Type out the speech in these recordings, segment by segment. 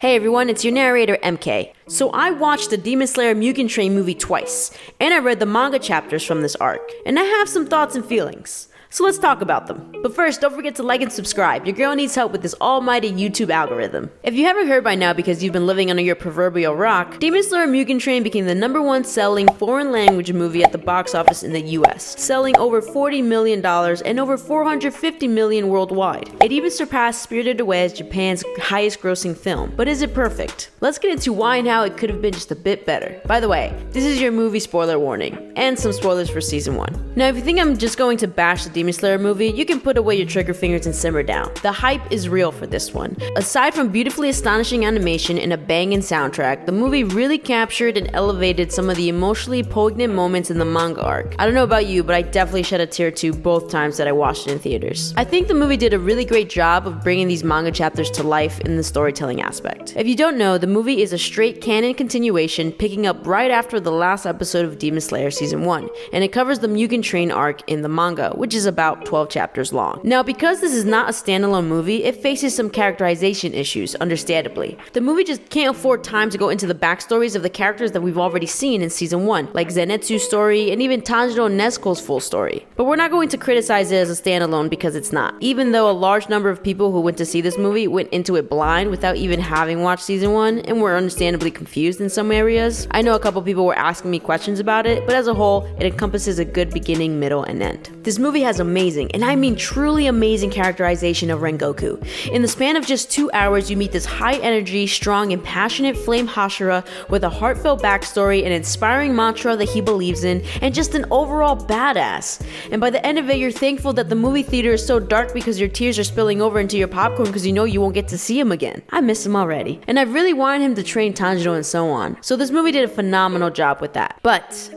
Hey everyone, it's your narrator MK. So I watched the Demon Slayer Mugen Train movie twice, and I read the manga chapters from this arc, and I have some thoughts and feelings. So let's talk about them. But first, don't forget to like and subscribe. Your girl needs help with this almighty YouTube algorithm. If you haven't heard by now because you've been living under your proverbial rock, Demon Slayer Mugen Train became the #1 selling foreign language movie at the box office in the US, selling over $40 million and over $450 million worldwide. It even surpassed Spirited Away as Japan's highest grossing film. But is it perfect? Let's get into why and how it could have been just a bit better. By the way, this is your movie spoiler warning, and some spoilers for season 1. Now if you think I'm just going to bash the Demon Slayer movie, you can put away your trigger fingers and simmer down. The hype is real for this one. Aside from beautifully astonishing animation and a banging soundtrack, the movie really captured and elevated some of the emotionally poignant moments in the manga arc. I don't know about you, but I definitely shed a tear or two both times that I watched it in theaters. I think the movie did a really great job of bringing these manga chapters to life in the storytelling aspect. If you don't know, the movie is a straight canon continuation picking up right after the last episode of Demon Slayer Season 1, and it covers the Mugen Train arc in the manga, which is about 12 chapters long. Now, because this is not a standalone movie, it faces some characterization issues, understandably. The movie just can't afford time to go into the backstories of the characters that we've already seen in Season 1, like Zenitsu's story and even Tanjiro and Nezuko's full story. But we're not going to criticize it as a standalone because it's not, even though a large number of people who went to see this movie went into it blind without even having watched Season 1 and were understandably confused in some areas. I know a couple people were asking me questions about it, but as a whole, it encompasses a good beginning, middle, and end. This movie has amazing, and I mean truly amazing characterization of Rengoku. In the span of just 2 hours, you meet this high energy, strong, and passionate flame Hashira with a heartfelt backstory, an inspiring mantra that he believes in, and just an overall badass. And by the end of it, you're thankful that the movie theater is so dark because your tears are spilling over into your popcorn because you know you won't get to see him again. I miss him already. And I really wanted him to train Tanjiro and so on. So this movie did a phenomenal job with that. But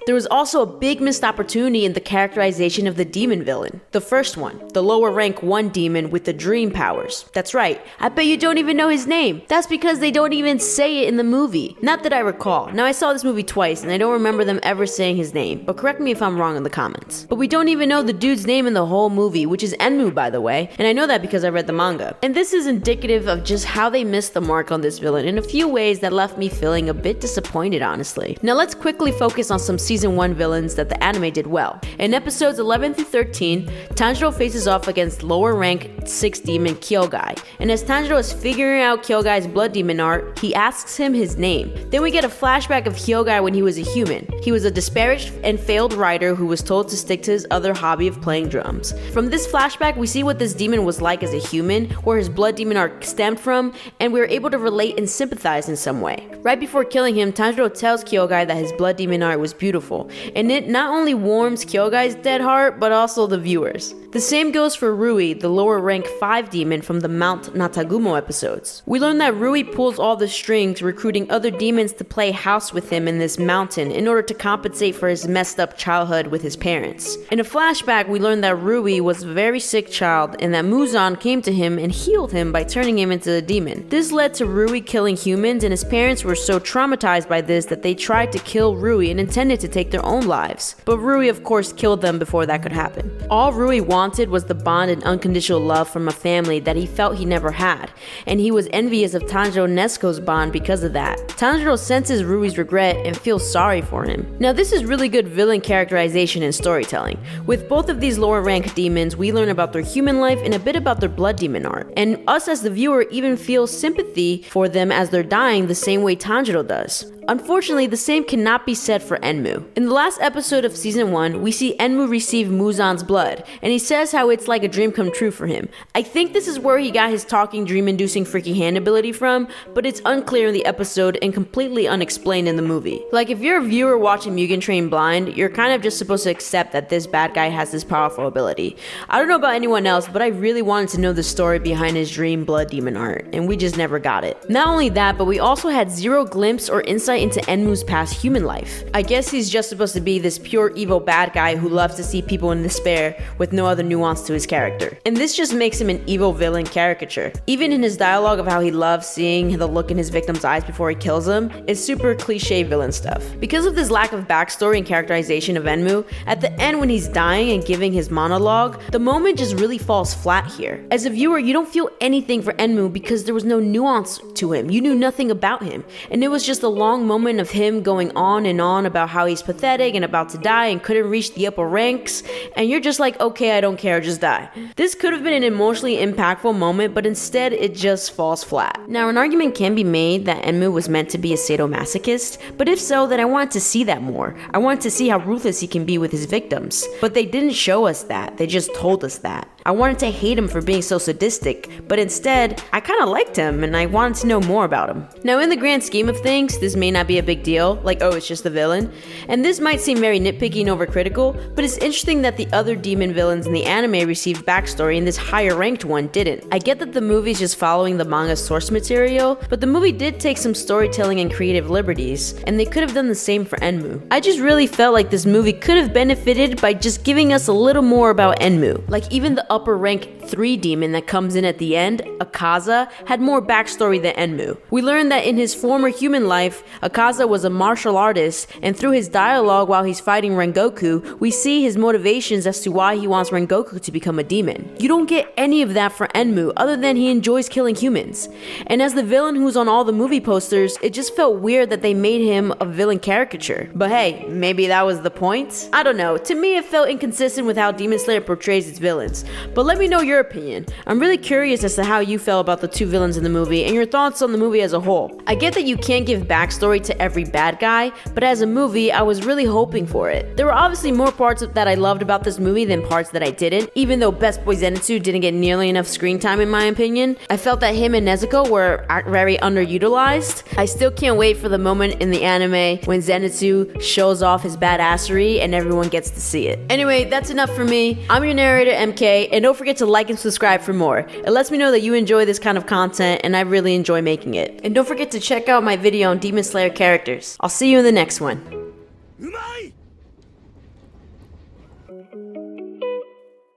there was also a big missed opportunity in the characterization of the demon villain. The first one, the lower rank 1 demon with the dream powers. That's right, I bet you don't even know his name. That's because they don't even say it in the movie. Not that I recall. Now I saw this movie twice and I don't remember them ever saying his name, but correct me if I'm wrong in the comments. But we don't even know the dude's name in the whole movie, which is Enmu, by the way, and I know that because I read the manga. And this is indicative of just how they missed the mark on this villain in a few ways that left me feeling a bit disappointed, honestly. Now let's quickly focus on some season 1 villains that the anime did well. In episodes 11 through 13, Tanjiro faces off against lower rank 6 demon Kyogai, and as Tanjiro is figuring out Kyogai's blood demon art, he asks him his name. Then we get a flashback of Kyogai when he was a human. He was a disparaged and failed writer who was told to stick to his other hobby of playing drums. From this flashback, we see what this demon was like as a human, where his blood demon art stemmed from, and we were able to relate and sympathize in some way. Right before killing him, Tanjiro tells Kyogai that his blood demon art was beautiful, and it not only warms Kyogai's dead heart, but also the viewers. The same goes for Rui, the lower rank 5 demon from the Mount Natagumo episodes. We learn that Rui pulls all the strings, recruiting other demons to play house with him in this mountain in order to compensate for his messed up childhood with his parents. In a flashback, we learn that Rui was a very sick child and that Muzan came to him and healed him by turning him into a demon. This led to Rui killing humans, and his parents were so traumatized by this that they tried to kill Rui and intended to take their own lives. But Rui of course killed them before that could happen. All Rui wanted was the bond and unconditional love from a family that he felt he never had, and he was envious of Tanjiro and Nezuko's bond because of that. Tanjiro senses Rui's regret and feels sorry for him. Now this is really good villain characterization and storytelling. With both of these lower rank demons, we learn about their human life and a bit about their blood demon art, and us as the viewer even feel sympathy for them as they're dying the same way Tanjiro does. Unfortunately, the same cannot be said for Enmu. In the last episode of Season 1, we see Enmu receive Muzan's blood, and he says how it's like a dream come true for him. I think this is where he got his talking dream-inducing freaky hand ability from, but it's unclear in the episode and completely unexplained in the movie. Like, if you're a viewer watching Mugen Train blind, you're kind of just supposed to accept that this bad guy has this powerful ability. I don't know about anyone else, but I really wanted to know the story behind his dream blood demon art, and we just never got it. Not only that, but we also had zero glimpse or insight into Enmu's past human life. I guess he's just supposed to be this pure evil bad guy who loves to see people in despair with no other nuance to his character. And this just makes him an evil villain caricature. Even in his dialogue of how he loves seeing the look in his victim's eyes before he kills them, it's super cliche villain stuff. Because of this lack of backstory and characterization of Enmu, at the end when he's dying and giving his monologue, the moment just really falls flat here. As a viewer, you don't feel anything for Enmu because there was no nuance to him. You knew nothing about him. And it was just a long moment of him going on and on about how he's pathetic and about to die and couldn't reach the upper ranks. And you're just like, okay, I don't care, just die. This could have been an emotionally impactful moment, but instead it just falls flat. Now, an argument can be made that Enmu was meant to be a sadomasochist, but if so, then I wanted to see that more. I wanted to see how ruthless he can be with his victims. But they didn't show us that, they just told us that. I wanted to hate him for being so sadistic, but instead, I kinda liked him and I wanted to know more about him. Now, in the grand scheme of things, this may not be a big deal, like, oh, it's just the villain. And this might seem very nitpicky and overcritical, but it's interesting that the other demon villains in the anime received backstory and this higher ranked one didn't. I get that the movie's just following the manga's source material, but the movie did take some storytelling and creative liberties, and they could have done the same for Enmu. I just really felt like this movie could have benefited by just giving us a little more about Enmu. Like, even the upper rank 3 demon that comes in at the end, Akaza, had more backstory than Enmu. We learned that in his former human life, Akaza was a martial artist, and through his dialogue while he's fighting Rengoku, we see his motivations as to why he wants Rengoku to become a demon. You don't get any of that for Enmu other than he enjoys killing humans. And as the villain who's on all the movie posters, it just felt weird that they made him a villain caricature. But hey, maybe that was the point? I don't know, to me it felt inconsistent with how Demon Slayer portrays its villains. But let me know your opinion. I'm really curious as to how you felt about the 2 villains in the movie and your thoughts on the movie as a whole. I get that you can't give backstory to every bad guy, but as a movie, I was really hoping for it. There were obviously more parts that I loved about this movie than parts that I didn't, even though Best Boy Zenitsu didn't get nearly enough screen time in my opinion. I felt that him and Nezuko were very underutilized. I still can't wait for the moment in the anime when Zenitsu shows off his badassery and everyone gets to see it. Anyway, that's enough for me. I'm your narrator, MK, and don't forget to like and subscribe for more. It lets me know that you enjoy this kind of content and I really enjoy making it. And don't forget to check out my video on Demon Slayer characters. I'll see you in the next one.